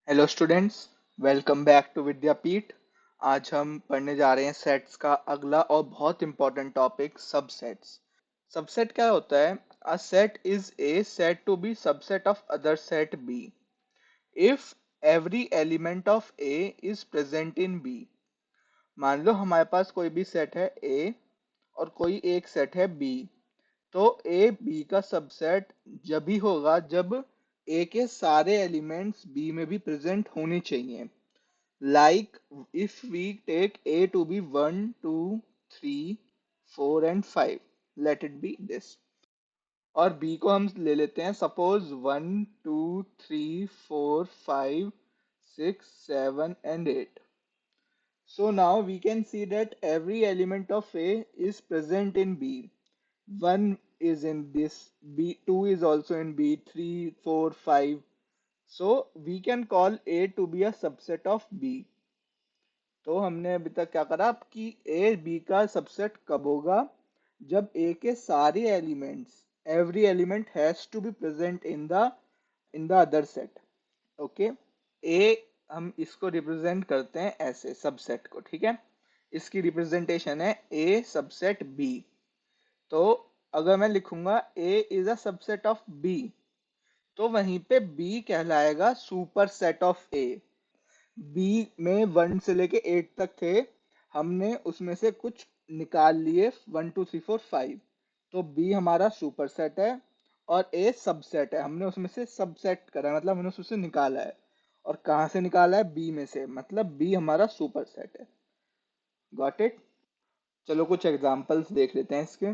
Hello students, welcome back to Vidyapeeth. आज हम पढ़ने जा रहे हैं सेट्स का अगला और बहुत इंपॉर्टेंट टॉपिक सबसेट्स। सबसेट क्या होता है? A set is a set to be subset of other set B if every element of A is present in B. मान लो हमारे पास कोई भी सेट है ए और कोई एक सेट है बी, तो ए बी का सबसेट जब भी होगा जब ए के सारे एलिमेंट्स बी में भी प्रेजेंट होने चाहिए। Like if we take A to be 1, 2, 3, 4 and 5, let it be this. और B को हम ले लेते हैं suppose 1, 2, 3, 4, 5, 6, 7 and 8. So now we can see that every element of A is present in B. 1 is in this B, 2 is also in B, 3, 4, 5. So we can call A to be a subset of B. तो हमने अभी तक क्या करा कि ए B का subset कब होगा? जब ए के सारे elements, every element has to be present in the other set. Okay, ए हम इसको रिप्रेजेंट करते हैं ऐसे सबसेट को, ठीक है। इसकी रिप्रेजेंटेशन है ए सबसेट बी। तो अगर मैं लिखूंगा A is a subset of B, तो वहीं पे बी कहलाएगा super set of A. B में 1 से लेके 8 तक थे, हमने उसमें से कुछ निकाल लिए 1 2 3 4 5, तो बी हमारा सुपर सेट है और ए सबसेट है। हमने उसमें से सबसेट करा है, मतलब हमने उसमें से निकाला है। और कहाँ से निकाला है? बी में से, मतलब बी हमारा सुपर सेट है। Got it? चलो कुछ एग्जांपल्स देख लेते हैं इसके।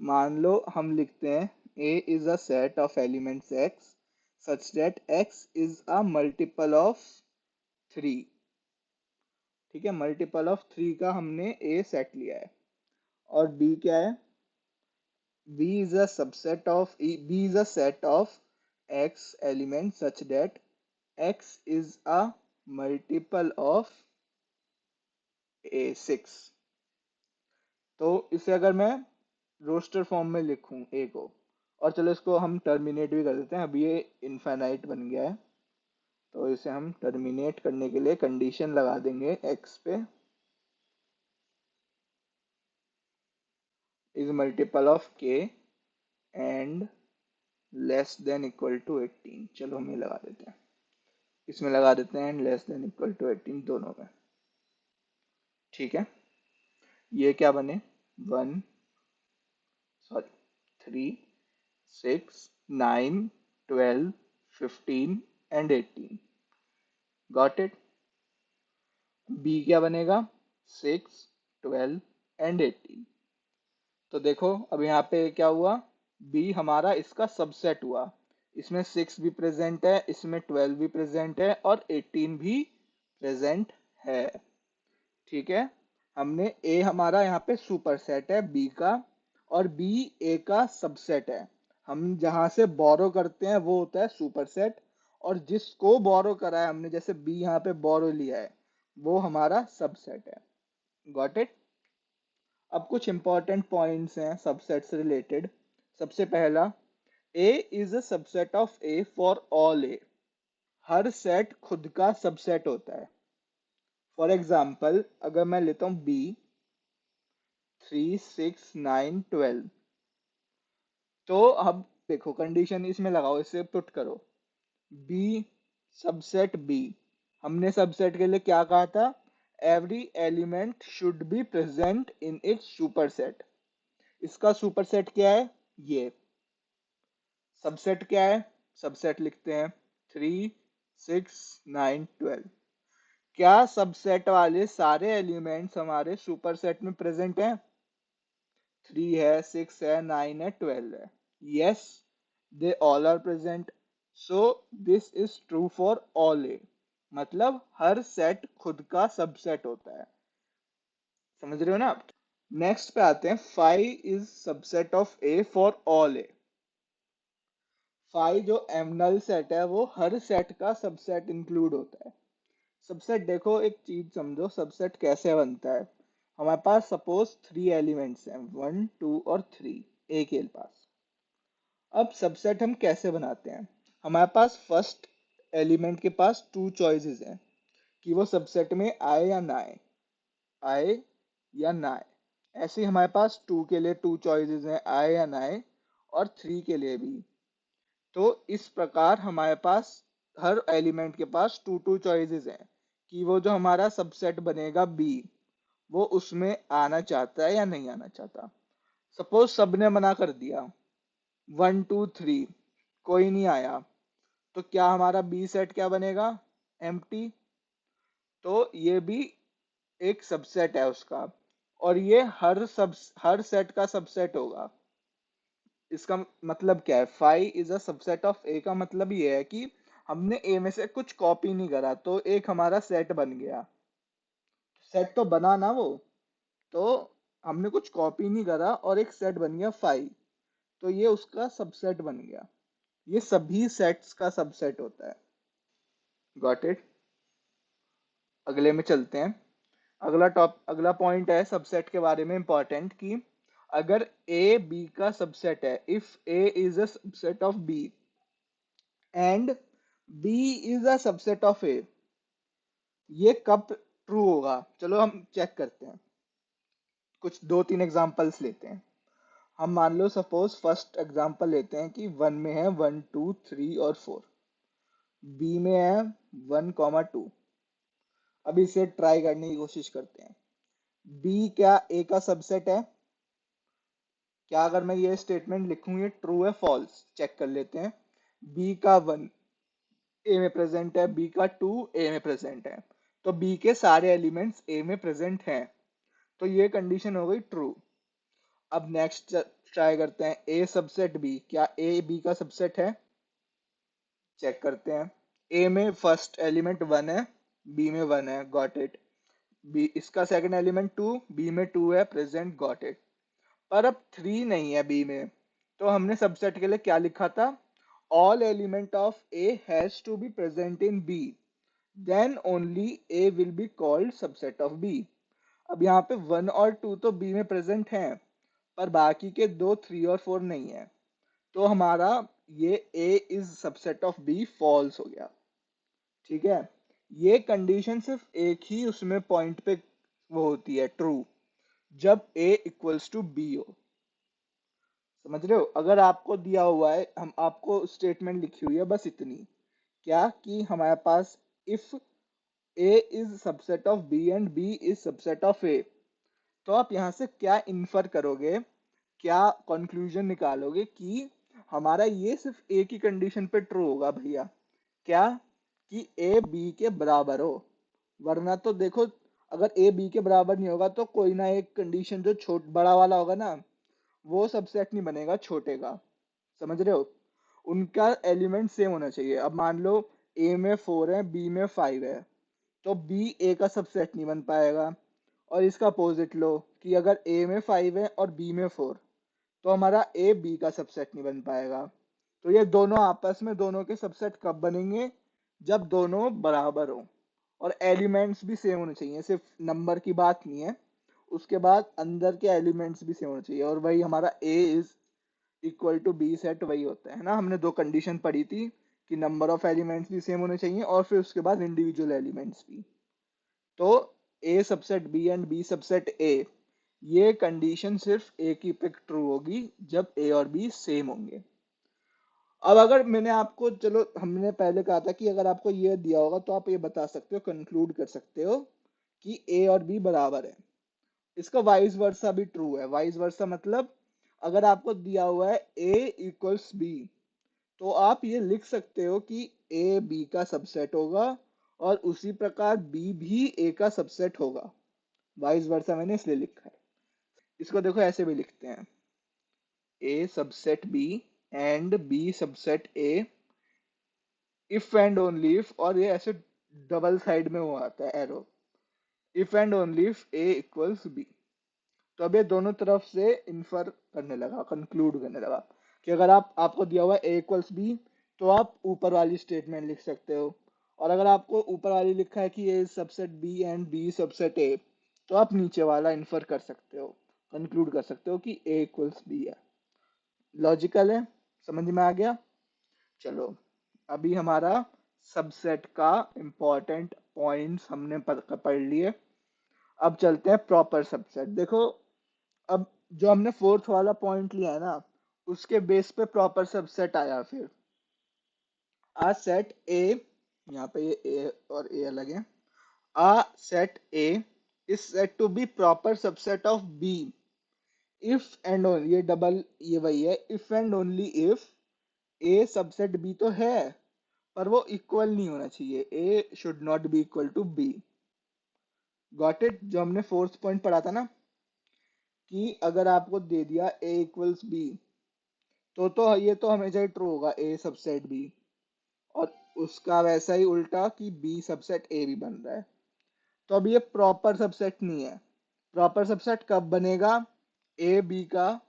मान लो हम लिखते हैं A is a set of elements X such that X is a multiple of 3। ठीक है, मल्टीपल ऑफ 3 का हमने ए सेट लिया है। और बी क्या है? B is a subset of B is a set of X element such that X is a multiple of A 6। तो इसे अगर मैं रोस्टर फॉर्म में लिखूं ए को, और चलो इसको हम टर्मिनेट भी कर देते हैं, अभी ये इनफाइनाइट बन गया है। तो इसे हम टर्मिनेट करने के लिए कंडीशन लगा देंगे एक्स पे इज मल्टीपल ऑफ के and less than equal to 18। चलो हम ये लगा देते हैं, इसमें लगा देते हैं and less than equal to 18 दोनों में। ठीक है, ये क्या बने? 1, sorry, 3, 6, 9, 12, 15 and 18। Got it? B क्या बनेगा? 6, 12 एंड 18। तो देखो अब यहाँ पे क्या हुआ, बी हमारा इसका सबसेट हुआ। इसमें 6 भी प्रेजेंट है, इसमें 12 भी प्रेजेंट है और 18 भी प्रेजेंट है। ठीक है, हमने ए हमारा यहाँ पे सुपर सेट है बी का, और बी ए का सबसेट है। हम जहाँ से बोरो करते हैं वो होता है सुपर सेट, और जिसको बोरो करा है हमने, जैसे बी यहाँ पे बोरो लिया है, वो हमारा सबसेट है। Got it? अब कुछ इंपॉर्टेंट पॉइंट्स हैं सबसेट से रिलेटेड। सबसे पहला, A is a subset of A for all A. हर सेट खुद का सबसेट होता है। फॉर एग्जाम्पल अगर मैं लेता हूँ बी 3, 6, 9, 12, तो अब देखो कंडीशन इसमें लगाओ, इसे पुट करो। बी सबसेट बी, हमने सबसेट के लिए क्या कहा था? Every element should be present in its super set. इसका सुपर सेट क्या है? ये सबसेट क्या है? सबसेट लिखते हैं 3, 6, 9, 12। क्या सबसेट वाले सारे एलिमेंट्स हमारे सुपर सेट में प्रेजेंट हैं? 3 है, 6 है, 9 है, 12 है। Yes, they all are present. So this is true for all A, मतलब हर सेट खुद का सबसेट होता है। समझ रहे हो ना आप? नेक्स्ट पे आते हैं, 5 is subset of A for all A. 5 जो एमनल सेट है वो हर सेट का सबसेट इंक्लूड होता है। सबसेट देखो, एक चीज समझो, सबसेट कैसे बनता है। हमारे पास सपोज 3 एलिमेंट्स हैं, 1, 2 और 3 ए के पास। अब सबसेट हम कैसे बनाते हैं? हमारे पास फर्स्ट एलिमेंट के पास टू चॉइसेस हैं कि वो सबसेट में आए या ना आए, आए या ना आए। ऐसे ही हमारे पास टू के लिए टू चॉइसेस हैं, आए या ना आए, और थ्री के लिए भी। तो इस प्रकार हमारे पास हर एलिमेंट के पास टू टू चॉइसेस हैं कि वो जो हमारा सबसेट बनेगा बी, वो उसमें आना चाहता है या नहीं आना चाहता। सपोज सबने मना कर दिया, 1 2 3, कोई नहीं आया, तो क्या हमारा बी सेट क्या बनेगा? एम्प्टी। तो ये भी एक सबसेट है उसका, और ये हर सेट का सबसेट होगा। इसका मतलब क्या है? Phi is a subset of A का मतलब ये है कि हमने ए में से कुछ कॉपी नहीं करा तो एक हमारा सेट बन गया। सेट तो बना ना वो, तो हमने कुछ कॉपी नहीं करा और एक सेट बन गया फाई, तो ये उसका सबसेट बन गया। ये सभी सेट्स का सबसेट होता है। Got it? अगले में चलते हैं। अगला पॉइंट है सबसेट के बारे में इंपॉर्टेंट, कि अगर ए बी का सबसेट है, if A is a subset of B and B is a subset of A, ये कब ट्रू होगा? चलो हम चेक करते हैं। कुछ दो तीन एग्जांपल्स लेते हैं। हम मान लो सपोज फर्स्ट एग्जांपल लेते हैं कि वन में है 1 2 3 और 4, बी में है 1 2। अब इसे ट्राई करने की कोशिश करते हैं। बी क्या ए का सबसेट है? क्या अगर मैं ये स्टेटमेंट लिखूं ये ट्रू है फॉल्स? चेक कर लेते हैं। बी का 1 ए में प्रेजेंट है, बी का 2 ए में प्रेजेंट है, तो बी के सारे एलिमेंट्स ए में प्रेजेंट हैं, तो ये कंडीशन हो गई ट्रू। अब नेक्स्ट ट्राई करते हैं, ए सबसेट बी, क्या ए बी का सबसेट है? चेक करते हैं। ए में फर्स्ट एलिमेंट 1 है, बी में 1 है, गॉट इट। बी इसका सेकंड एलिमेंट 2, बी में 2 है, प्रेजेंट, गॉट इट। पर अब 3 नहीं है बी में, तो हमने सबसेट के लिए क्या लिखा था? All element of A has to be present in B, then only A will be called subset of B. अब यहाँ पे 1 और 2 तो बी में प्रेजेंट हैं, पर बाकी के दो 3 और 4 नहीं है, तो हमारा ये A is subset of B false हो गया। ठीक है, ये कंडीशन सिर्फ एक ही उसमें पॉइंट पे वो होती है ट्रू, जब ए इक्वल्स टू बी हो। समझ रहे हो? अगर आपको दिया हुआ है, हम आपको स्टेटमेंट लिखी हुई है बस इतनी, क्या कि हमारे पास if A is subset of B and B is subset of A, तो आप यहाँ से क्या इन्फर करोगे, क्या कंक्लूजन निकालोगे कि हमारा ये सिर्फ ए की कंडीशन पे ट्रू होगा भैया, क्या कि ए बी के बराबर हो। वरना तो देखो, अगर ए बी के बराबर नहीं होगा तो कोई ना एक कंडीशन जो छोट बड़ा वाला होगा ना, वो सबसेट नहीं बनेगा छोटे का। समझ रहे हो? उनका एलिमेंट सेम होना चाहिए। अब मान लो ए में 4 है, बी में 5 है, तो बी ए का सबसेट नहीं बन पाएगा। और इसका अपोजिट लो कि अगर ए में 5 है और बी में 4, तो हमारा ए बी का सबसेट नहीं बन पाएगा। तो ये दोनों आपस में दोनों के सबसेट कब बनेंगे? जब दोनों बराबर हो और एलिमेंट्स भी सेम होने चाहिए। सिर्फ नंबर की बात नहीं है, उसके बाद अंदर के एलिमेंट्स भी सेम होने चाहिए, और वही हमारा A is equal to B set वही होता है ना। हमने दो कंडीशन पढ़ी थी कि नंबर ऑफ एलिमेंट्स भी सेम होने चाहिए और फिर उसके बाद इंडिविजुअल एलिमेंट्स भी। तो A subset B and B subset A, ये कंडीशन सिर्फ ए की पे ट्रू होगी जब ए और बी सेम होंगे। अब अगर मैंने आपको, चलो हमने पहले कहा था कि अगर आपको ये दिया होगा तो आप ये बता सकते हो, कंक्लूड कर सकते हो कि ए और बी बराबर है। इसका वाइस वर्सा भी ट्रू है। वाइस वर्सा मतलब अगर आपको दिया हुआ है ए इक्वल्स बी, तो आप ये लिख सकते हो कि ए बी का सबसेट होगा और उसी प्रकार बी भी ए का सबसेट होगा। वाइस वर्सा मैंने इसलिए लिखा है। इसको देखो ऐसे भी लिखते हैं, A subset B and B subset A, if and only if, और ये ऐसे डबल साइड में वो आता है arrow, if and only if A equals B. तो अब ये दोनों तरफ से इन्फर करने लगा, कंक्लूड करने लगा कि अगर आपको दिया हुआ है a इक्वल्स बी, तो आप ऊपर वाली स्टेटमेंट लिख सकते हो। और अगर आपको ऊपर वाली लिखा है कि a subset b and b subset a, तो आप नीचे वाला इन्फर कर सकते हो, कंक्लूड कर सकते हो कि a इक्वल्स b है। लॉजिकल है? समझ में आ गया? चलो, अभी हमारा सबसेट का इम्पोर्टेंट पॉइंट्स हमने पढ़ लिए। अब चलते हैं प्रॉपर सबसेट। देखो, अब जो हमने फोर्थ वाला पॉइंट लिया है ना, उसके बेस पे प्रॉपर सबसेट आया। फिर आ सेट ए, यहाँ पे ये ए और ए अलग है, a set A is said to be proper subset of B if and only, ये डबल ये वही है, if and only if A subset B तो है, पर वो इक्वल नहीं होना चाहिए, A should not be equal to B. Got it? जो हमने फोर्थ पॉइंट पढ़ा था ना, कि अगर आपको दे दिया ए इक्वल्स बी, तो ये तो हमेशा ही ट्रू होगा, ए सबसेट बी, और उसका वैसा ही उल्टा कि बी सबसेट ए भी बन रहा है। तो अब ये प्रॉपर सबसेट नहीं है। प्रॉपर सबसेट कब बनेगा? ए बी का,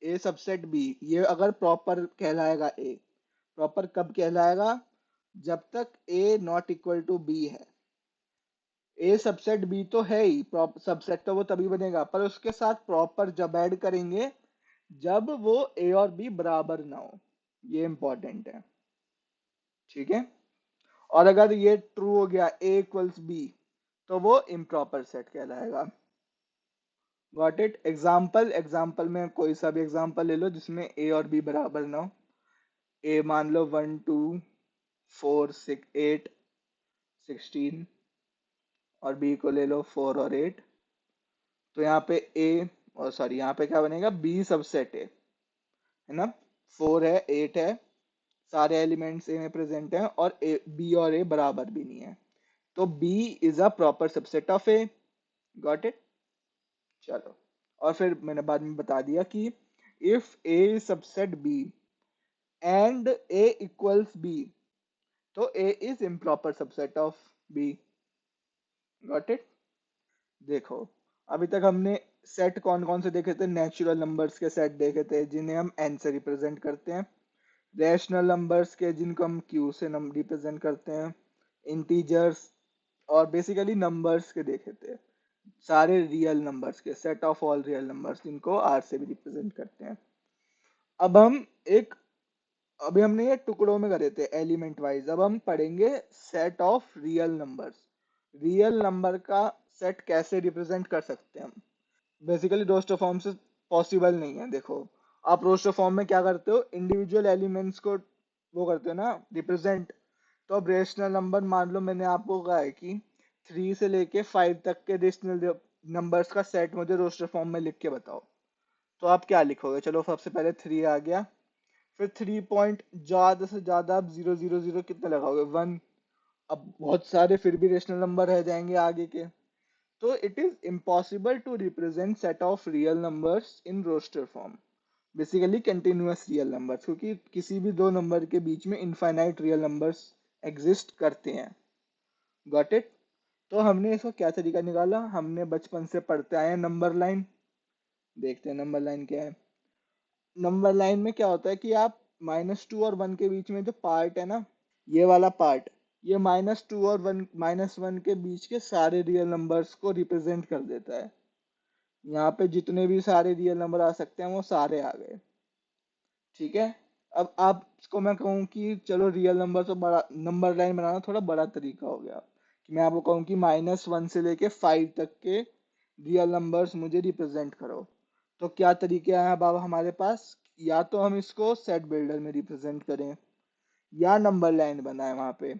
ए सबसेट बी, ये अगर प्रॉपर कहलाएगा ए। प्रॉपर कब कहलाएगा? जब तक ए नॉट इक्वल टू बी है। ए सबसेट बी तो है ही, सबसेट तो वो तभी बनेगा, पर उसके साथ प्रॉपर जब ऐड करेंगे जब वो ए और बी बराबर ना हो। ये इंपॉर्टेंट है, ठीक है। और अगर ये ट्रू हो गया, ए इक्वल्स बी, तो वो इम्प्रॉपर सेट कहलाएगा। Got it? एग्जाम्पल, एग्जाम्पल में कोई सा भी एग्जाम्पल ले लो जिसमें ए और बी बराबर ना हो। ए मान लो 1 2 4 6 8 16, और बी को ले लो 4 और 8। तो यहाँ पे ए, और सॉरी यहाँ पे क्या बनेगा, बी सबसेट है ना। 4 है, 8 है, सारे एलिमेंट्स ए में प्रेजेंट हैं, और ए बी और ए बराबर भी नहीं है, तो B is a proper subset of A. Got it? चलो, और फिर मैंने बाद में बता दिया कि if A subset B and A equals B, तो A is improper subset of B. Got it? देखो, अभी तक हमने सेट कौन कौन से देखे थे? नेचुरल नंबर्स के सेट देखे थे जिन्हें हम एन से रिप्रेजेंट करते हैं, रैशनल नंबर्स के जिनको हम क्यू से रिप्रेजेंट करते हैं, इंटीजर्स, और बेसिकली नंबर्स के देखे थे, सारे रियल नंबर्स के, set of all real numbers जिनको आर से भी रिप्रेजेंट करते हैं। अब हम एक, अभी हमने ये टुकड़ों में करे थे एलिमेंट वाइज, अब हम पढ़ेंगे set of real numbers. Real number का सेट कैसे रिप्रेजेंट कर सकते हैं हम? बेसिकली रोस्टर फॉर्म से पॉसिबल नहीं है। देखो, आप रोस्टर फॉर्म में क्या करते हो, इंडिविजुअल एलिमेंट्स को वो करते हो ना रिप्रेजेंट। तो अब रेशनल नंबर, मान लो मैंने आपको कहा है कि 3 से लेके 5 तक के रेशनल नंबर्स का सेट मुझे रोस्टर फॉर्म में लिख के बताओ, तो आप क्या लिखोगे? चलो, सबसे पहले 3 आ गया, फिर 3 पॉइंट ज्यादा से ज्यादा आप 0 0 0 कितने लगाओगे? 1। अब बहुत सारे फिर भी रेशनल नंबर रह जाएंगे आगे के। तो it is impossible to represent set of real numbers in roster form, basically continuous real numbers, क्योंकि किसी भी दो नंबर के बीच में इनफाइनाइट रियल नंबर्स एग्जिस्ट करते हैं। Got it? तो हमने इसका क्या तरीका निकाला? हमने बचपन से पढ़ते आए हैं नंबर लाइन। देखते हैं नंबर लाइन क्या है। नंबर लाइन में क्या होता है कि आप -2 और 1 के बीच में जो पार्ट है ना, ये वाला पार्ट, ये -2 और -1 के बीच के सारे रियल नंबर्स को रिप्रेजेंट कर देता है। यहाँ पे जितने भी सारे रियल नंबर आ सकते हैं वो सारे आ गए, ठीक है। अब आपको मैं कहूँ कि चलो रियल नंबर, तो बड़ा नंबर लाइन बनाना थोड़ा बड़ा तरीका हो गया, कि मैं आपको कहूँ कि -1 से लेके 5 तक के रियल नंबर्स मुझे रिप्रेजेंट करो। तो क्या तरीके हैं अब हमारे पास? या तो हम इसको सेट बिल्डर में रिप्रेजेंट करें, या नंबर लाइन बनाए वहां पे,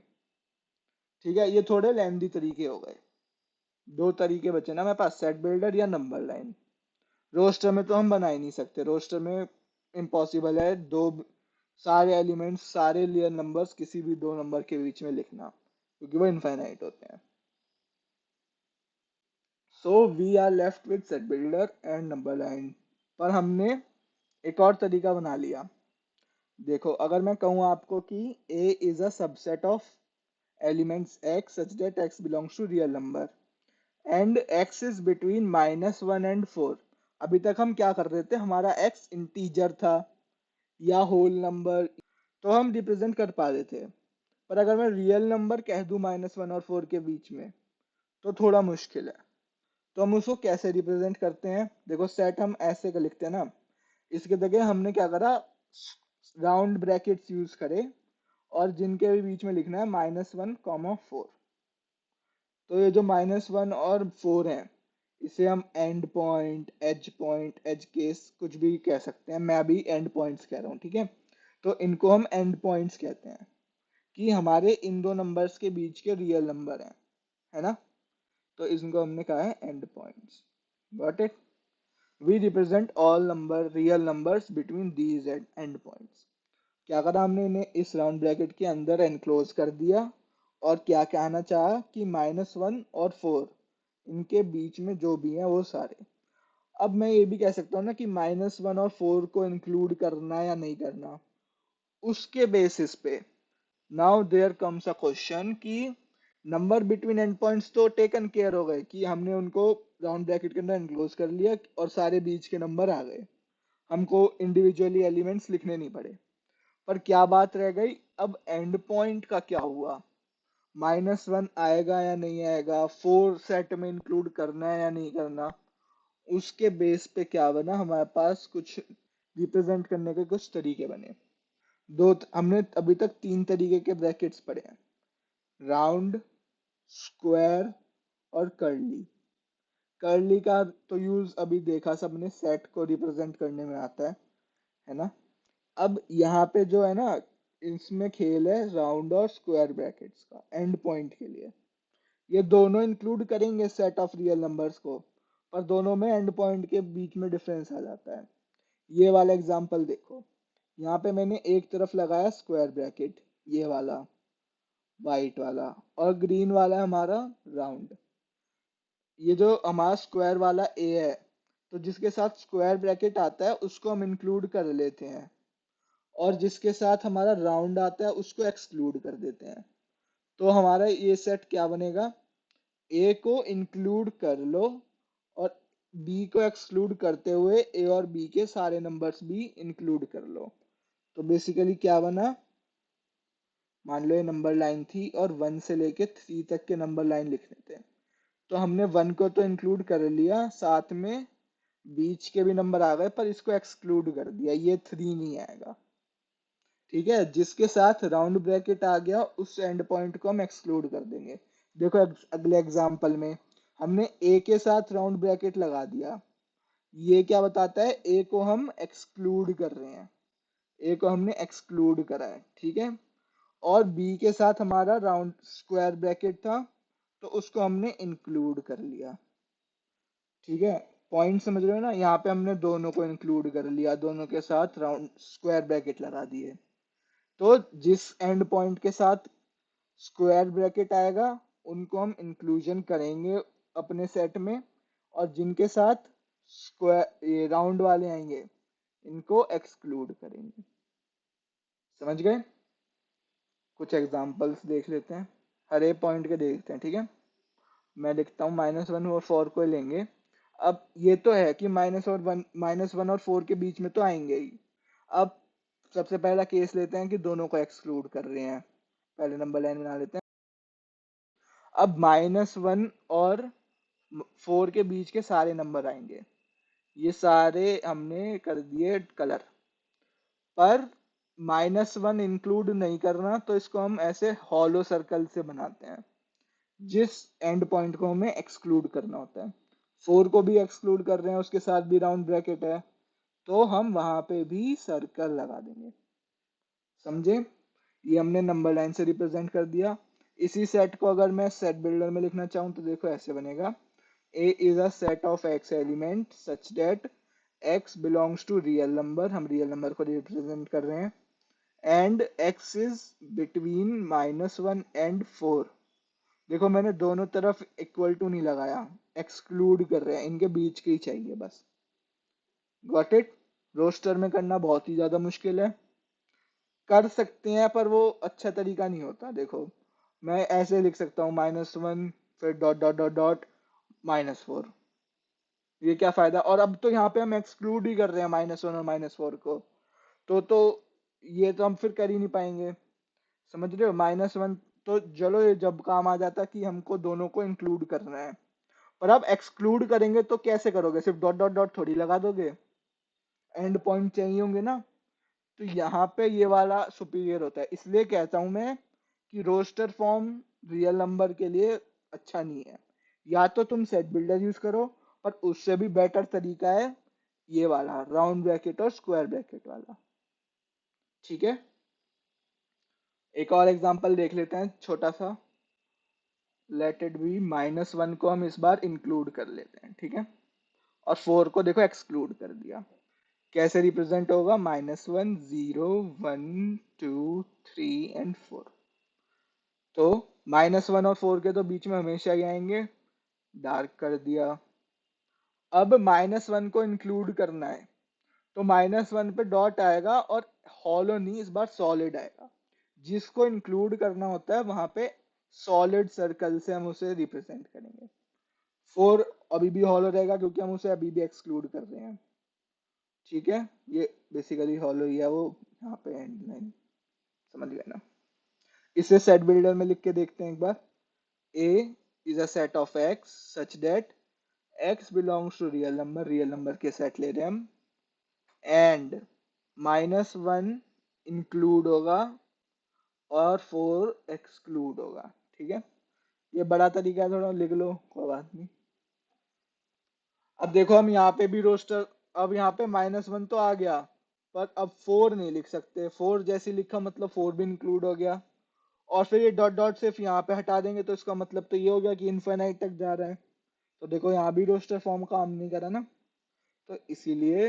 ठीक है। ये थोड़े लेंदी तरीके हो गए, दो तरीके बचे ना मेरे पास, सेट बिल्डर या नंबर लाइन। रोस्टर में तो हम बना ही नहीं सकते, रोस्टर में इम्पॉसिबल है दो सारे एलिमेंट्स, सारे रियल नंबर्स किसी भी दो नंबर के बीच में लिखना, क्योंकि वो इनफाइनाइट होते हैं। So we are left with set builder and number line. पर हमने एक और तरीका बना लिया। देखो, अगर मैं कहूँ आपको कि A is a subset of elements x such that x belongs to real number and x is between -1 and 4। अभी तक हम क्या कर रहे थे, हमारा x इंटीजर था या होल नंबर, तो हम रिप्रेजेंट कर पा रहे थे। पर अगर मैं रियल नंबर कह दूं -1 और 4 के बीच में, तो थोड़ा मुश्किल है। तो हम उसको कैसे रिप्रेजेंट करते हैं? देखो, सेट हम ऐसे का लिखते हैं ना, इसके जगह हमने क्या करा, राउंड ब्रैकेट्स यूज करे, और जिनके भी बीच में लिखना है -1, 4। तो ये जो -1 और 4 है, इसे हम एंड पॉइंट, एज केस कुछ भी कह सकते हैं, मैं अभी एंड पॉइंट्स कह रहा हूँ, ठीक है। तो इनको हम एंड पॉइंट्स कहते हैं कि हमारे इन दो नंबर्स के बीच के रियल नंबर हैं, है ना। तो इनको हमने कहा है end points. Got it. We represent all number real numbers between these end points. क्या करा हमने, इन्हें इस राउंड ब्रैकेट के अंदर एनक्लोज कर दिया, और क्या कहना चाहा कि -1 और 4 इनके बीच में जो भी है वो सारे। अब मैं ये भी कह सकता हूँ ना कि -1 और 4 को इंक्लूड करना या नहीं करना, उसके बेसिस पे now there comes a question कि नंबर बिटवीन एंड पॉइंट्स तो टेकन केयर हो गए कि हमने उनको राउंड ब्रैकेट के अंदर एनक्लोज कर लिया और सारे बीच के नंबर आ गए, हमको इंडिविजुअली एलिमेंट्स लिखने नहीं पड़े। पर क्या बात रह गई, अब एंड पॉइंट का क्या हुआ, -1 आएगा या नहीं आएगा, 4 सेट में इंक्लूड करना है या नहीं करना। उसके बेस पे क्या बना, हमारे पास कुछ रिप्रेजेंट करने के कुछ तरीके बने। हमने अभी तक 3 तरीके के ब्रैकेट्स पढ़े हैं, राउंड, स्क्वायर और कर्ली। कर्ली का तो यूज अभी देखा सबने, सेट को रिप्रेजेंट करने में आता है ना। अब यहाँ पे जो है ना, इसमें खेल है राउंड और स्क्वायर ब्रैकेट्स का एंड पॉइंट के लिए। ये दोनों इंक्लूड करेंगे सेट ऑफ रियल नंबर्स को, पर दोनों में एंड पॉइंट के बीच में डिफरेंस आ जाता है। ये वाला एग्जांपल देखो, यहाँ पे मैंने एक तरफ लगाया स्क्वायर ब्रैकेट, ये वाला वाइट वाला, और ग्रीन वाला है हमारा राउंड। ये जो हमारा स्क्वायर वाला ए है, तो जिसके साथ स्क्वायर ब्रैकेट आता है उसको हम इंक्लूड कर लेते हैं, और जिसके साथ हमारा राउंड आता है उसको एक्सक्लूड कर देते हैं। तो हमारा ये सेट क्या बनेगा, ए को इंक्लूड कर लो और बी को एक्सक्लूड करते हुए ए और बी के सारे नंबर्स भी इंक्लूड कर लो। तो बेसिकली क्या बना, मान लो ये नंबर लाइन थी और 1 से लेके 3 तक के नंबर लाइन लिखने थे। तो हमने 1 को तो इंक्लूड कर लिया, साथ में बीच के भी नंबर आ गए, पर इसको एक्सक्लूड कर दिया, ये 3 नहीं आएगा। ठीक है, जिसके साथ राउंड ब्रैकेट आ गया उस एंड पॉइंट को हम एक्सक्लूड कर देंगे। देखो अगले एग्जांपल में हमने ए के साथ राउंड ब्रैकेट लगा दिया, ये क्या बताता है, ए को हम एक्सक्लूड कर रहे हैं, ए को हमने एक्सक्लूड करा है, ठीक है। और बी के साथ हमारा राउंड स्क्वायर ब्रैकेट था, तो उसको हमने इंक्लूड कर लिया, ठीक है। पॉइंट समझ रहे हो ना, यहाँ पे हमने दोनों को इंक्लूड कर लिया, दोनों के साथ राउंड स्क्वायर ब्रैकेट लगा दिए। तो जिस एंड पॉइंट के साथ स्क्वायर ब्रैकेट आएगा उनको हम इंक्लूजन करेंगे अपने सेट में, और जिनके साथ स्क्वायर ये राउंड वाले आएंगे इनको एक्सक्लूड करेंगे। समझ गए। कुछ एग्जांपल्स देख लेते हैं, हर एक पॉइंट के देखते हैं, ठीक है। मैं लिखता हूँ -1 और 4 को लेंगे। अब ये तो है कि -1 और 4 के बीच में तो आएंगे ही। अब सबसे पहला केस लेते हैं कि दोनों को एक्सक्लूड कर रहे हैं, पहले नंबर लाइन बना लेते हैं। अब -1 और 4 के बीच के सारे नंबर आएंगे, ये सारे हमने कर दिए कलर, पर -1 इंक्लूड नहीं करना, तो इसको हम ऐसे हॉलो सर्कल से बनाते हैं, जिस एंड पॉइंट को हमें एक्सक्लूड करना होता है। 4 को भी एक्सक्लूड कर रहे हैं, उसके साथ भी राउंड ब्रैकेट है, तो हम वहां पे भी सर्कल लगा देंगे। समझे, ये हमने नंबर लाइन से रिप्रेजेंट कर दिया। इसी सेट को अगर मैं सेट बिल्डर में लिखना चाहूँ तो देखो ऐसे बनेगा, A is a set of x element such that x belongs to real number, हम रियल नंबर को रिप्रेजेंट कर रहे हैं, and x is between -1 and 4। देखो मैंने दोनों तरफ इक्वल टू नहीं लगाया, एक्सक्लूड कर रहे हैं, इनके बीच के ही चाहिए बस। Got it. रोस्टर में करना बहुत ही ज्यादा मुश्किल है, कर सकते हैं पर वो अच्छा तरीका नहीं होता। देखो मैं ऐसे लिख सकता हूँ -1 फिर डॉट डॉट डॉट डॉट -4, ये क्या फायदा। और अब तो यहाँ पे हम एक्सक्लूड ही कर रहे हैं -1 और -4 को, तो ये तो हम फिर कर ही नहीं पाएंगे। समझ रहे हो, -1 तो चलो ये जब काम आ जाता कि हमको दोनों को इंक्लूड करना है, पर अब एक्सक्लूड करेंगे तो कैसे करोगे, सिर्फ डॉट डॉट डॉट थोड़ी लगा दोगे, एंड पॉइंट चाहिए होंगे ना। तो यहाँ पे ये वाला सुपीरियर होता है, इसलिए कहता हूं मैं कि रोस्टर फॉर्म रियल नंबर के लिए अच्छा नहीं है। या तो तुम सेट बिल्डर यूज करो, पर उससे भी बेटर तरीका है ये वाला राउंड ब्रैकेट और स्क्वायर ब्रैकेट वाला। ठीक है, एक और एग्जांपल देख लेते हैं छोटा सा। लेट इट बी -1 को हम इस बार इंक्लूड कर लेते हैं, ठीक है, और 4 को देखो एक्सक्लूड कर दिया। कैसे रिप्रेजेंट होगा? -1 0 1 2 3 एंड 4। तो -1 और 4 के तो बीच में हमेशा ही आएंगे, डार्क कर दिया। अब -1 को इंक्लूड करना है, तो -1 पे डॉट आएगा और हॉलो नहीं, इस बार सॉलिड आएगा। जिसको इंक्लूड करना होता है वहां पे सॉलिड सर्कल से हम उसे रिप्रेजेंट करेंगे। 4 अभी भी हॉलो रहेगा क्योंकि हम उसे अभी भी एक्सक्लूड कर रहे हैं। ठीक है, ये बेसिकली हॉलो ही है वो, यहाँ पे एंड लाइन, समझ गए ना? इसे सेट बिल्डर में लिख के देखते हैं एक बार। A is a set of x such that x belongs to real number के सेट ले रहे हैं हम, एंड -1 इंक्लूड होगा और 4 एक्सक्लूड होगा। ठीक है, ये बड़ा तरीका है, थोड़ा लिख लो, कोई बात नहीं। अब देखो हम यहाँ पे भी रोस्टर, अब यहाँ पे -1 तो आ गया, पर अब 4 नहीं लिख सकते। 4 जैसे लिखा मतलब 4 भी इंक्लूड हो गया, और फिर ये डॉट डॉट सिर्फ यहाँ पे हटा देंगे तो इसका मतलब तो ये हो गया कि इनफाइनाइट तक जा रहा है। तो देखो यहाँ भी रोस्टर फॉर्म काम नहीं करा ना, तो इसीलिए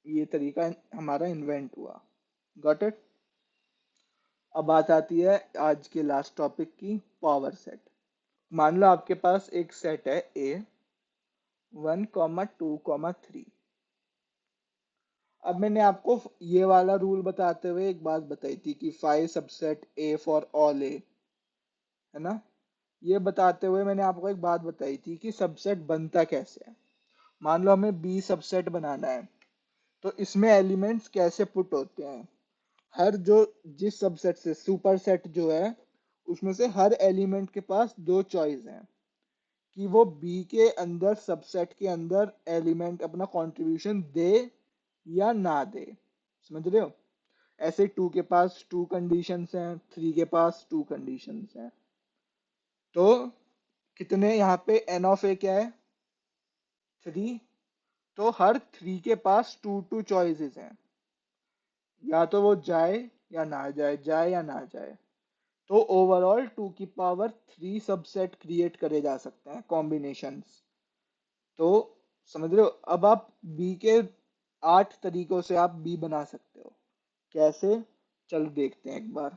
ये तरीका हमारा इन्वेंट हुआ। Got it? अब बात आती है आज के लास्ट टॉपिक की, पावर सेट। मान लो आपके पास एक सेट है ए 1, 2, 3। अब मैंने आपको ये वाला रूल बताते हुए एक बात बताई थी कि 5 सबसेट ए फॉर ऑल ए, है ना? ये बताते हुए मैंने आपको एक बात बताई थी कि सबसेट बनता कैसे है। मान लो हमें बी सबसेट बनाना है, तो इसमें एलिमेंट्स कैसे पुट होते हैं। हर जो जिस सबसेट से सुपर सेट जो है, उसमें से हर एलिमेंट के पास दो चॉइस हैं कि वो बी के अंदर सबसेट के अंदर एलिमेंट अपना कंट्रीब्यूशन दे या ना दे। समझ रहे हो? ऐसे 2 के पास 2 कंडीशंस हैं, 3 के पास 2 कंडीशंस हैं। तो कितने यहाँ पे एन ऑफ ए क्या है? 3। तो हर 3 के पास 2 चॉइसेस हैं, या तो वो जाए या ना जाए, जाए या ना जाए। तो ओवरऑल 2 की पावर 3 सबसेट क्रिएट करे जा सकते हैं, कॉम्बिनेशंस। तो समझ रहे हो? अब आप बी के 8 तरीकों से आप बी बना सकते हो। कैसे? चल देखते हैं एक बार।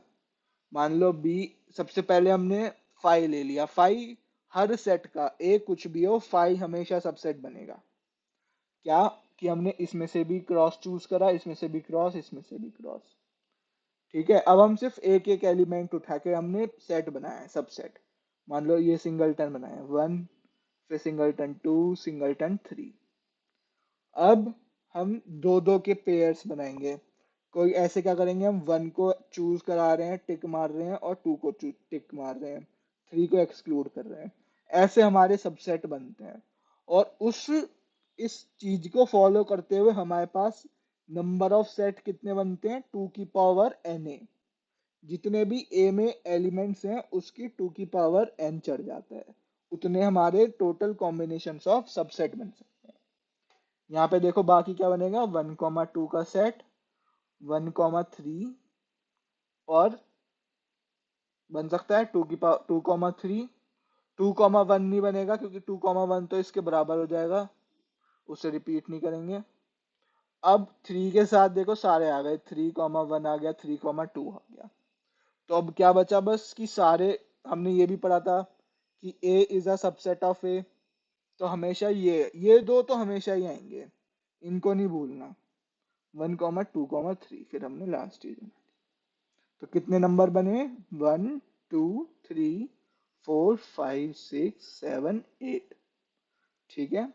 मान लो बी, सबसे पहले हमने फाइव ले लिया। फाइव हर सेट का, ए कुछ भी हो, फाइव हमेशा सबसेट बनेगा। क्या कि हमने इसमें से भी क्रॉस चूज करा, इसमें से भी क्रॉस, इसमें से भी क्रॉस। ठीक है, अब हम सिर्फ एक एक एलिमेंट उठा के हमने सेट बनाया है, सबसेट। मान लो ये सिंगलटन बनाया 1, फिर सिंगलटन 2, सिंगलटन 3। अब हम दो दो के पेयर्स बनाएंगे। कोई ऐसे क्या करेंगे, हम 1 को चूज करा रहे हैं, टिक मार रहे हैं, और 2 को टिक मार रहे हैं, 3 को एक्सक्लूड कर रहे हैं। ऐसे हमारे सबसेट बनते हैं। और उस इस चीज को फॉलो करते हुए हमारे पास नंबर ऑफ सेट कितने बनते हैं? 2 की पावर n। जितने भी ए में एलिमेंट्स हैं उसकी 2 की पावर n चढ़ जाता है, उतने हमारे टोटल कॉम्बिनेशन ऑफ सबसेट बन सकते हैं। यहाँ पे देखो बाकी क्या बनेगा, 1, 2 का सेट, 1, 3, और बन सकता है 2, 3। 2, 1 नहीं बनेगा क्योंकि 2, 1 तो इसके बराबर हो जाएगा, उसे रिपीट नहीं करेंगे। अब 3 के साथ देखो सारे आ गए, 3, 1 आ गया, 3, 2 आ गया। तो अब क्या बचा बस कि सारे, हमने ये भी पढ़ा था कि A is a subset of A। तो हमेशा ये दो तो हमेशा ही आएंगे, इनको नहीं भूलना। 1, 2, 3, फिर हमने लास्ट चीज। तो कितने नंबर बने? 1, 2, 3, 4, 5, 6, 7, 8। ठीक है,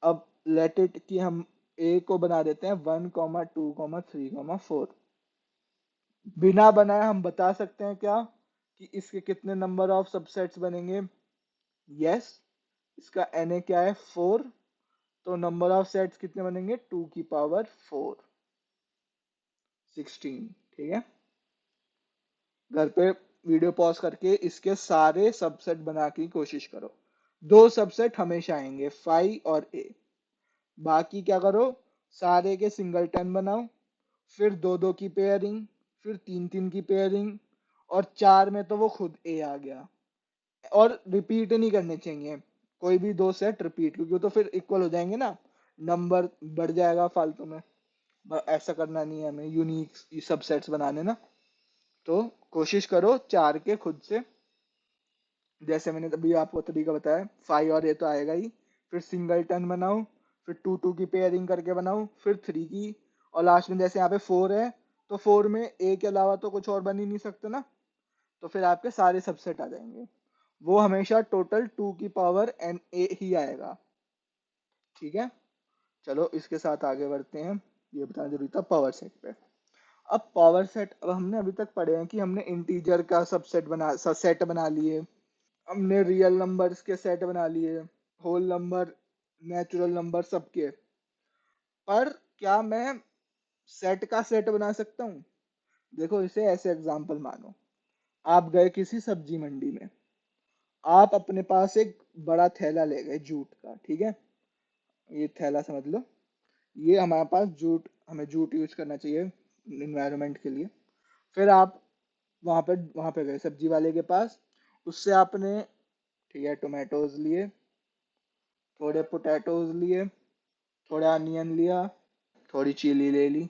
अब लेट इट कि हम A को बना देते हैं 1, 2, 3, 4। बिना बनाए हम बता सकते हैं क्या कि इसके कितने नंबर ऑफ सबसेट्स बनेंगे? यस, इसका na क्या है? 4। तो नंबर ऑफ सेट्स कितने बनेंगे? 2 की पावर 4। 16। ठीक है, घर पे वीडियो पॉज करके इसके सारे सबसेट बना की कोशिश करो। दो सबसेट हमेशा आएंगे, फाइव और ए। बाकी क्या करो, सारे के सिंगलटन बनाओ, फिर दो दो की पेयरिंग, फिर तीन तीन की पेयरिंग, और चार में तो वो खुद ए आ गया। और रिपीट नहीं करने चाहिए कोई भी दो सेट रिपीट, क्योंकि तो फिर इक्वल हो जाएंगे ना, नंबर बढ़ जाएगा फालतू में। ऐसा करना नहीं है हमें, यूनिक सबसेट्स बनाने ना। तो कोशिश करो चार के खुद से, जैसे मैंने अभी आपको तरीका बताया, फाइव और ये तो आएगा ही। फिर सिंगल टन बनाओ, फिर टू टू की पेयरिंग करके बनाओ, फिर थ्री की, और लास्ट में जैसे यहाँ पे फोर है, तो फोर में ए के अलावा तो कुछ और बन ही नहीं सकते ना, तो फिर आपके सारे सबसेट आ जाएंगे। वो हमेशा टोटल टू की पावर एन ए ही आएगा। ठीक है, चलो इसके साथ आगे बढ़ते हैं। ये बताना जरूरी था पावर सेट पे। अब पावर सेट, अब हमने अभी तक पढ़े हैं कि हमने इंटीजर का सबसेट बना सेट बना लिए, हमने रियल नंबर्स के सेट बना लिए, होल नंबर, नेचुरल नंबर सबके। पर क्या मैं सेट का सेट बना सकता हूँ? देखो इसे ऐसे एग्जांपल मानो, आप गए किसी सब्जी मंडी में, आप अपने पास एक बड़ा थैला ले गए जूट का। ठीक है, ये थैला समझ लो, ये हमारे पास जूट, हमें जूट यूज करना चाहिए इन्वायरमेंट के लिए। फिर आप वहां पे गए सब्जी वाले के पास, उससे आपने, ठीक है, टोमेटोज लिए, थोड़े पोटैटोज लिए, थोड़ा अनियन लिया, थोड़ी चिली ले ली,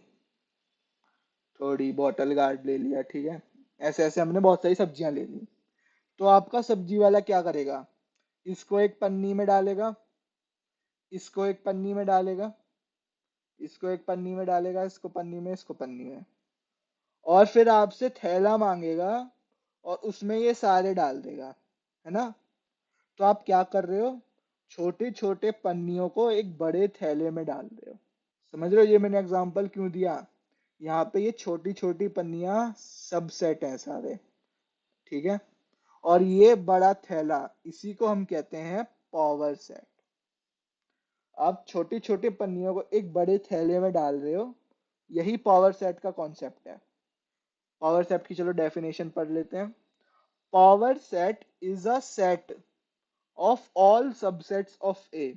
थोड़ी बॉटल गार्ड ले लिया। ठीक है, ऐसे ऐसे हमने बहुत सारी सब्जियां ले ली। तो आपका सब्जी वाला क्या करेगा, इसको एक पन्नी में डालेगा, इसको एक पन्नी में डालेगा, इसको एक पन्नी में डालेगा, इसको पन्नी में, इसको पन्नी में, और फिर आपसे थैला मांगेगा और उसमें ये सारे डाल देगा, है ना। तो आप क्या कर रहे हो, छोटे छोटे पन्नियों को एक बड़े थैले में डाल रहे हो। समझ रहे हो ये मैंने एग्जांपल क्यों दिया? यहाँ पे ये छोटी छोटी पन्नियां सब सेट हैं सारे। ठीक है, और ये बड़ा थैला, इसी को हम कहते हैं पावर सेट। आप छोटी छोटी पन्नियों को एक बड़े थैले में डाल रहे हो, यही पावर सेट का कॉन्सेप्ट है। पावर सेट की चलो डेफिनेशन पढ़ लेते हैं। Power set is a set of all subsets of A.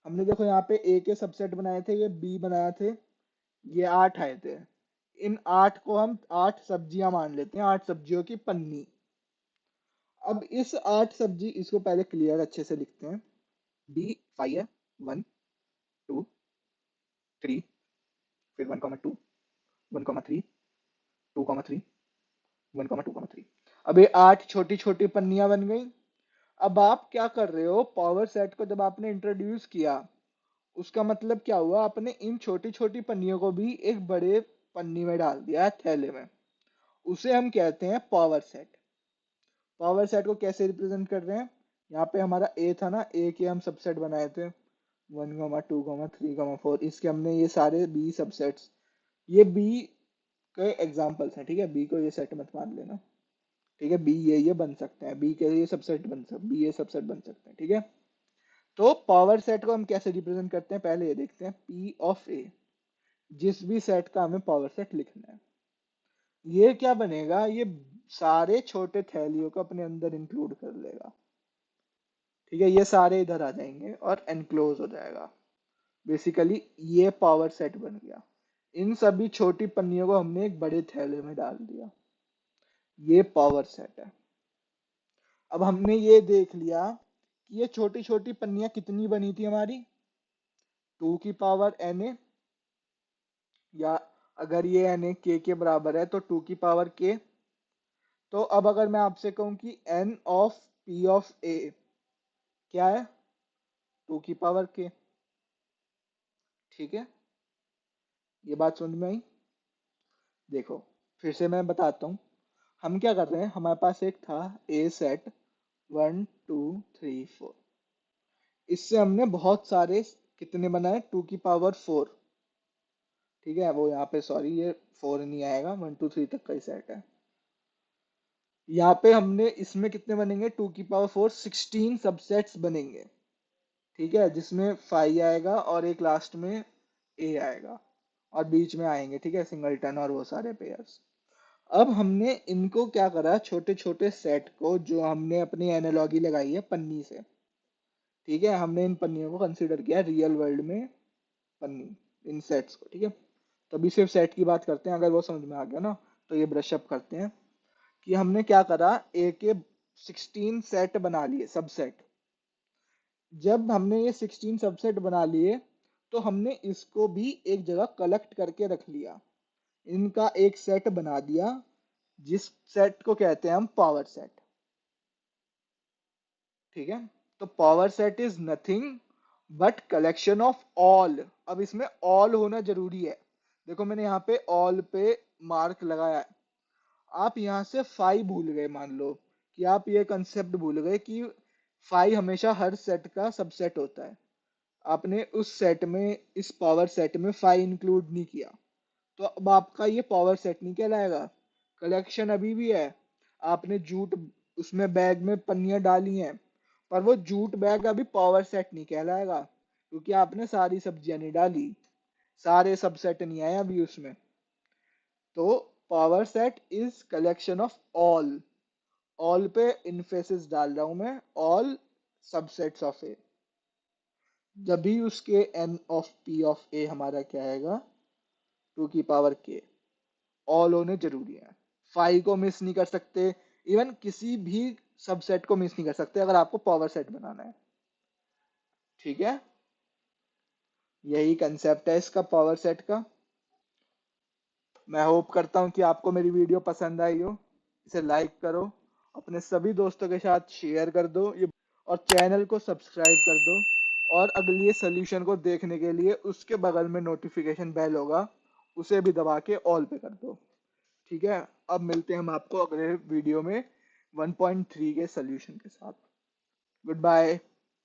हमने देखो यहाँ पे ए के सबसेट बनाए थे, ये बी बनाए थे, ये आठ आए थे। इन आठ को हम आठ सब्जियां मान लेते हैं, आठ सब्जियों की पन्नी। अब इस आठ सब्जी, इसको पहले क्लियर अच्छे से लिखते हैं। बी फाइव है, वन, टू, थ्री, फिर one comma two, one comma three, two comma three, one comma two comma three. अब ये आठ छोटी छोटी पन्नियां बन गई। अब आप क्या कर रहे हो, पावर सेट को जब आपने इंट्रोड्यूस किया, उसका मतलब क्या हुआ, आपने इन छोटी छोटी पन्नियों को भी एक बड़े पन्नी में डाल दिया, थैले में। उसे हम कहते हैं पावर सेट। पावर सेट को कैसे रिप्रेजेंट कर रहे हैं, यहाँ पे हमारा ए था ना, ए के हम सबसेट बनाए थे, one comma two comma three comma four, इसके हमने ये सारे बी सबसेट्स, ये बी के एग्जाम्पल्स हैं। ठीक है, बी को ये सेट मत मान लेना। ठीक है, बी ये बन सकते हैं, बी के ये सबसेट बन सकते, बी ये सबसेट बन सकते हैं। ठीक है, तो पावर सेट को हम कैसे रिप्रेजेंट करते हैं, पहले ये देखते हैं। पी ऑफ ए, जिस भी सेट का हमें पावर सेट लिखना है, ये क्या बनेगा, ये सारे छोटे थैलियों को अपने अंदर इंक्लूड कर लेगा। ठीक है, ये सारे इधर आ जाएंगे और एनक्लोज हो जाएगा। बेसिकली ये पावर सेट बन गया। इन सभी छोटी पन्नियों को हमने एक बड़े थैले में डाल दिया, ये पावर सेट है। अब हमने ये देख लिया कि ये छोटी छोटी पन्नियां कितनी बनी थी हमारी, टू की पावर एन ए, या अगर ये एन ए के बराबर है तो टू की पावर के। तो अब अगर मैं आपसे कहूं कि एन ऑफ पी ऑफ ए क्या है, टू की पावर के। ठीक है, ये बात समझ में आई? देखो फिर से मैं बताता हूँ, हम क्या कर रहे हैं, हमारे पास एक था a set, one two three four, इससे हमने बहुत सारे, कितने बनाए, टू की पावर फोर। ठीक है, वो यहाँ पे सॉरी ये फोर नहीं आएगा, वन टू थ्री तक का ही सेट है। यहाँ पे हमने, इसमें कितने बनेंगे, टू की पावर फोर, 16 सबसेट्स बनेंगे। ठीक है, जिसमें फाइव आएगा और एक लास्ट में ए आएगा। और बीच में आएंगे, ठीक है, सिंगलटन और वो सारे पेयर्स। अब हमने इनको क्या करा, छोटे छोटे सेट को, जो हमने अपनी एनालॉजी लगाई है पन्नी से, ठीक है, हमने इन पन्नियों को कंसीडर किया रियल वर्ल्ड में पन्नी, इन सेट्स को, ठीक है। तभी सिर्फ सेट की बात करते हैं, अगर वो समझ में आ गया ना तो ये ब्रश अप करते हैं कि हमने क्या करा, ए के 16 सेट बना लिए, सबसेट। जब हमने ये 16 सबसेट बना लिए तो हमने इसको भी एक जगह कलेक्ट करके रख लिया, इनका एक सेट बना दिया, जिस सेट को कहते हैं हम पावर सेट, ठीक है। तो power set is nothing but collection of all. अब इसमें ऑल होना जरूरी है, देखो मैंने यहाँ पे ऑल पे मार्क लगाया है। आप यहाँ से फाई भूल गए, मान लो कि आप ये कंसेप्ट भूल गए कि फाई हमेशा हर सेट का सबसेट होता है, आपने उस सेट में, इस पावर सेट में फाई इंक्लूड नहीं किया, तो अब आपका ये पावर सेट नहीं कहलाएगा। कलेक्शन अभी भी है, आपने जूट उसमें बैग में पन्नियां डाली हैं, पर वो जूट बैग अभी पावर सेट नहीं कहलाएगा, क्योंकि आपने सारी सब्जियां नहीं डाली, सारे सबसेट नहीं आए अभी उसमें। तो power set is collection of all पे इन्फेसिस डाल रहा हूं मैं, ऑल सबसेट्स ऑफ ए। जब भी उसके एन ऑफ पी ऑफ ए हमारा क्या आएगा, 2 की पावर k। ऑल होने जरूरी है, फाइव को मिस नहीं कर सकते, इवन किसी भी सबसेट को मिस नहीं कर सकते अगर आपको पावर सेट बनाना है, ठीक है। यही कंसेप्ट है इसका, पावर सेट का। मैं होप करता हूँ कि आपको मेरी वीडियो पसंद आई हो, इसे लाइक करो, अपने सभी दोस्तों के साथ शेयर कर दो ये, और चैनल को सब्सक्राइब कर दो। और अगली सोल्यूशन को देखने के लिए उसके बगल में नोटिफिकेशन बेल होगा, उसे भी दबा के ऑल पे कर दो, ठीक है। अब मिलते हैं हम आपको अगले वीडियो में 1.3 के सोल्यूशन के साथ। Good bye.